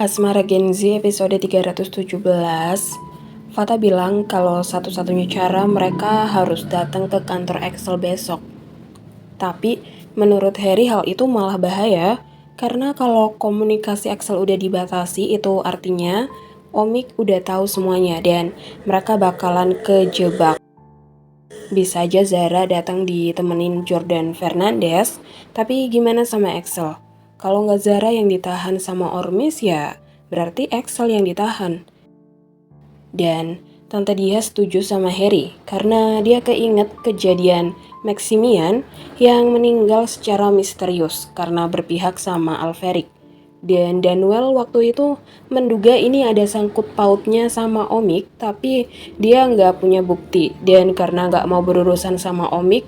Asmara Gen Z episode 317. Fata bilang kalau satu-satunya cara mereka harus datang ke kantor Excel besok. Tapi menurut Harry hal itu malah bahaya, karena kalau komunikasi Excel udah dibatasi itu artinya Omik udah tahu semuanya dan mereka bakalan kejebak. Bisa aja Zara datang ditemenin Jordan Fernandez, tapi gimana sama Excel? Kalau nggak Zara yang ditahan sama Ormis ya berarti Excel yang ditahan. Dan Tante Dia setuju sama Harry karena dia keinget kejadian Maximian yang meninggal secara misterius karena berpihak sama Alferic. Dan Danuel waktu itu menduga ini ada sangkut pautnya sama Omik, tapi dia nggak punya bukti. Dan karena nggak mau berurusan sama Omik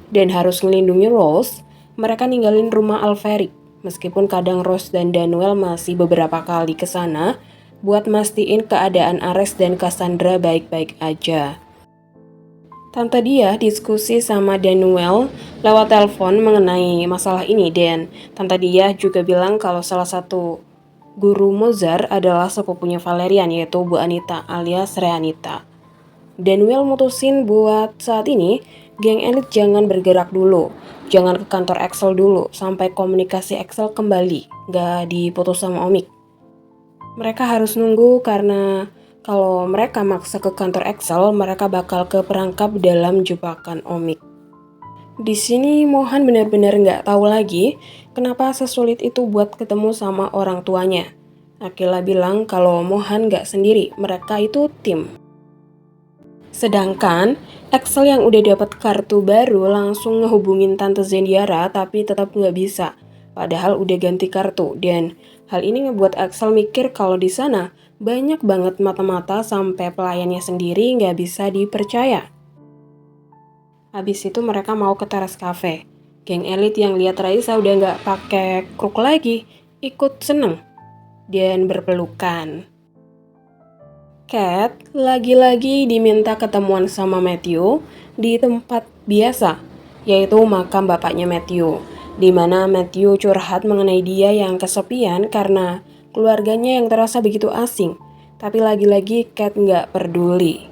dan harus ngelindungi Rose, mereka ninggalin rumah Alferic. Meskipun kadang Rose dan Danuel masih beberapa kali ke sana buat mastiin keadaan Ares dan Cassandra baik-baik aja. Tante Dia diskusi sama Danuel lewat telepon mengenai masalah ini dan Tante Dia juga bilang kalau salah satu guru Mozart adalah sepupunya Valerian yaitu Bu Anita alias Reanita. Danuel mutusin buat saat ini geng elit jangan bergerak dulu, jangan ke kantor Excel dulu sampai komunikasi Excel kembali, gak diputus sama Omik. Mereka harus nunggu karena kalau mereka maksa ke kantor Excel, mereka bakal keperangkap dalam jebakan Omik. Di sini Mohan benar-benar nggak tahu lagi kenapa sesulit itu buat ketemu sama orang tuanya. Akila bilang kalau Mohan nggak sendiri, mereka itu tim. Sedangkan Excel yang udah dapat kartu baru langsung ngehubungin Tante Zendiara tapi tetap nggak bisa. Padahal udah ganti kartu dan hal ini ngebuat Excel mikir kalau di sana banyak banget mata-mata sampai pelayannya sendiri nggak bisa dipercaya. Habis itu mereka mau ke teras cafe. Geng elit yang lihat Raisa udah nggak pakai kruk lagi, ikut seneng dan berpelukan. Cat lagi-lagi diminta ketemuan sama Matthew di tempat biasa, yaitu makam bapaknya Matthew, di mana Matthew curhat mengenai dia yang kesepian karena keluarganya yang terasa begitu asing. Tapi lagi-lagi Cat nggak peduli.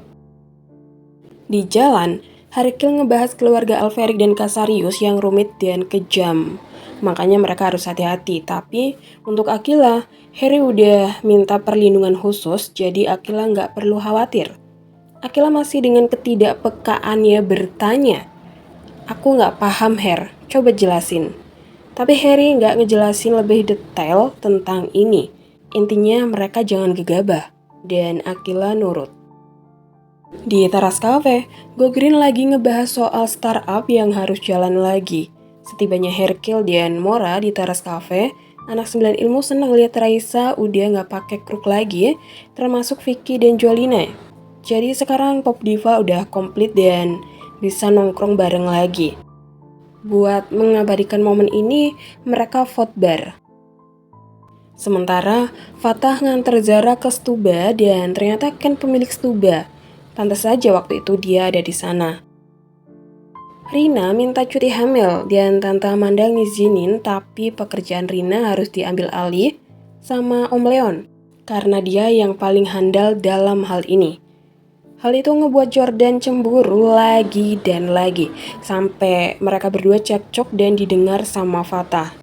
Di jalan, Harikil ngebahas keluarga Alferic dan Casarius yang rumit dan kejam. Makanya mereka harus hati-hati. Tapi untuk Akila, Harry udah minta perlindungan khusus, jadi Akila nggak perlu khawatir. Akila masih dengan ketidakpekaannya bertanya, "Aku nggak paham, Her. Coba jelasin." Tapi Harry nggak ngejelasin lebih detail tentang ini. Intinya mereka jangan gegabah. Dan Akila nurut. Di teras cafe, Gogreen lagi ngebahas soal startup yang harus jalan lagi. Setibanya Hercule dan Mora di teras cafe, anak 9 ilmu senang lihat Raisa udah nggak pakai kruk lagi, termasuk Vicky dan Jolina. Jadi sekarang Pop Diva udah komplit dan bisa nongkrong bareng lagi. Buat mengabadikan momen ini, mereka vote bar. Sementara Fatah nganter Zara ke Stuba dan ternyata Ken pemilik Stuba. Pantas saja waktu itu dia ada di sana. Rina minta cuti hamil dan Tante Amanda ngizinin, tapi pekerjaan Rina harus diambil alih sama Om Leon karena dia yang paling handal dalam hal ini. Hal itu ngebuat Jordan cemburu lagi dan lagi sampai mereka berdua cekcok dan didengar sama Fatah.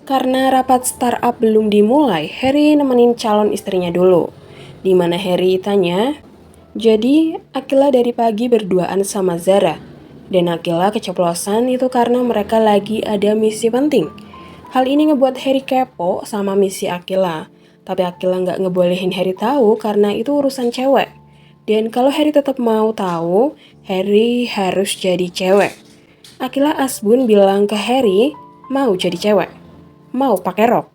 Karena rapat startup belum dimulai, Harry nemenin calon istrinya dulu. Di mana Harry tanya, "Jadi Akila dari pagi berduaan sama Zara?" Dan Akila keceplosan itu karena mereka lagi ada misi penting. Hal ini ngebuat Harry kepo sama misi Akila. Tapi Akila nggak ngebolehin Harry tahu karena itu urusan cewek. Dan kalau Harry tetap mau tahu, Harry harus jadi cewek. Akila Asbun bilang ke Harry, mau jadi cewek, mau pakai rok.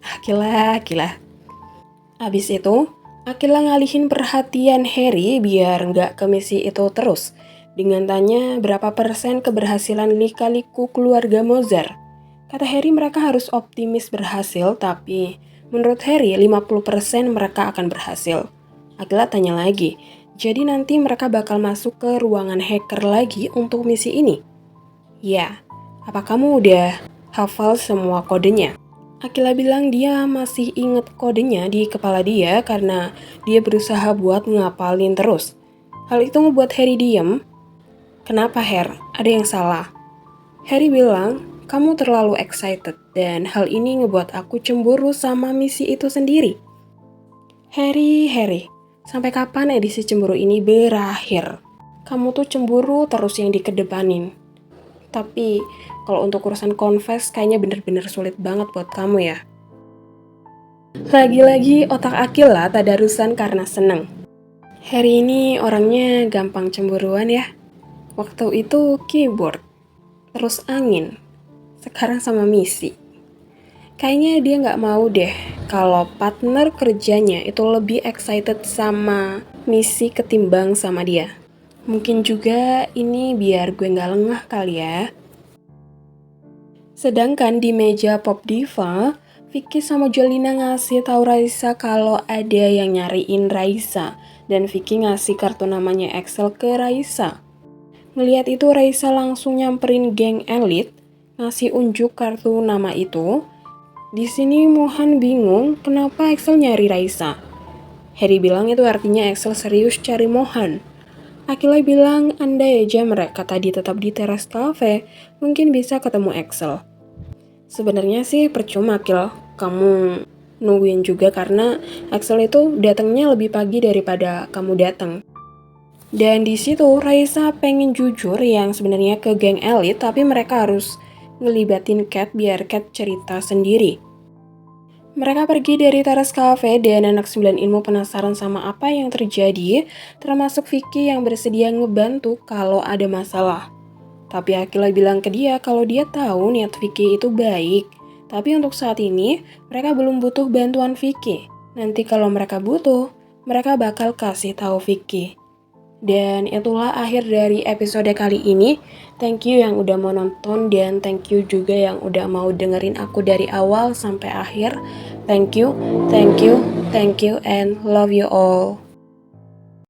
Akila. Abis itu, Akila ngalihin perhatian Harry biar nggak ke misi itu terus. Dengan tanya berapa persen keberhasilan lika-liku keluarga Mozart. Kata Harry mereka harus optimis berhasil, tapi menurut Harry 50% mereka akan berhasil. Akila tanya lagi, jadi nanti mereka bakal masuk ke ruangan hacker lagi untuk misi ini? Ya, apa kamu udah hafal semua kodenya? Akila bilang dia masih inget kodenya di kepala dia karena dia berusaha buat ngapalin terus. Hal itu ngebuat Harry diem. Kenapa, Her? Ada yang salah? Harry bilang, kamu terlalu excited dan hal ini ngebuat aku cemburu sama misi itu sendiri. Harry, sampai kapan edisi cemburu ini berakhir? Kamu tuh cemburu terus yang dikedepanin. Tapi kalau untuk urusan confess kayaknya bener-bener sulit banget buat kamu ya. Lagi-lagi otak Akila tadarusan karena seneng. Harry ini orangnya gampang cemburuan ya. Waktu itu keyboard, terus angin, sekarang sama misi. Kayaknya dia nggak mau deh kalau partner kerjanya itu lebih excited sama misi ketimbang sama dia. Mungkin juga ini biar gue nggak lengah kali ya. Sedangkan di meja Pop Diva, Vicky sama Jolina ngasih tahu Raisa kalau ada yang nyariin Raisa. Dan Vicky ngasih kartu namanya Excel ke Raisa. Ngeliat itu Raisa langsung nyamperin geng elit, ngasih unjuk kartu nama itu. Di sini Mohan bingung kenapa Excel nyari Raisa. Harry bilang itu artinya Excel serius cari Mohan. Akila bilang andai aja mereka tadi tetap di teras cafe, mungkin bisa ketemu Excel. Sebenarnya sih percuma Akil, kamu nungguin juga karena Excel itu datangnya lebih pagi daripada kamu datang. Dan di situ Raisa pengen jujur yang sebenarnya ke geng elit, tapi mereka harus ngelibatin Cat biar Cat cerita sendiri. Mereka pergi dari teras cafe dan anak 9 ilmu penasaran sama apa yang terjadi, termasuk Vicky yang bersedia ngebantu kalau ada masalah. Tapi Akila bilang ke dia kalau dia tahu niat Vicky itu baik. Tapi untuk saat ini, mereka belum butuh bantuan Vicky. Nanti kalau mereka butuh, mereka bakal kasih tahu Vicky. Dan itulah akhir dari episode kali ini. Thank you yang udah mau nonton dan thank you juga yang udah mau dengerin aku dari awal sampai akhir. Thank you, and love you all.